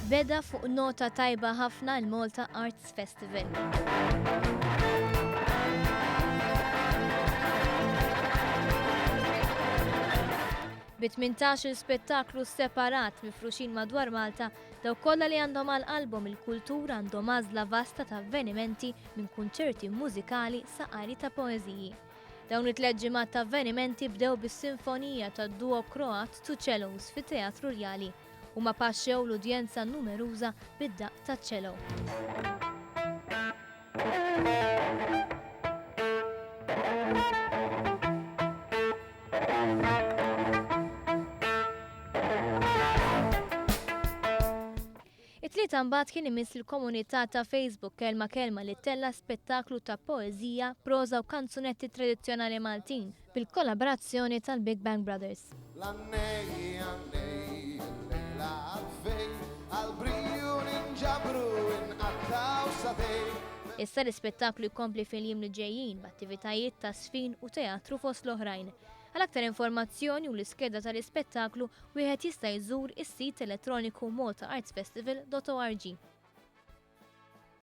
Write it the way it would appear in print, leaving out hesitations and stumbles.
Beda fuq nota tajba ħafna l-Malta Arts Festival. Bi-18 spettaklu separat mifruxin madwar Malta, daw kollha li għandhom għal-qalbhom il-kultura għandhom għażla vasta ta' avvenimenti minn kunċerti mużikali sa qari ta' poeżiji. Dawn it-tliet ġimgħat ta' avvenimenti bdew bis-sinfonija tad-duo Kroat Two Cellos fit-Teatru Rjali u ma paxxew l-udjenza numeruża bid-daqq taċ-ċelo. It-tlieta mbagħad kien imiss il-komunità ta' Facebook kelma li tella spettaklu ta' poeżija, proża u kanzunetti tradizzjonali Maltin bil-kollaborazzjoni tal-Big Bang Brothers. Issa l-ispettaklu jkompli fil-jiem li ġejjin b'attivitajiet ta' sfin u teatru fost l-oħrajn. Għal-aktar informazzjoni u l-iskeda tal-ispettaklu wieħed jista' jżur is-sit elettroniku maltaartsfestival.org.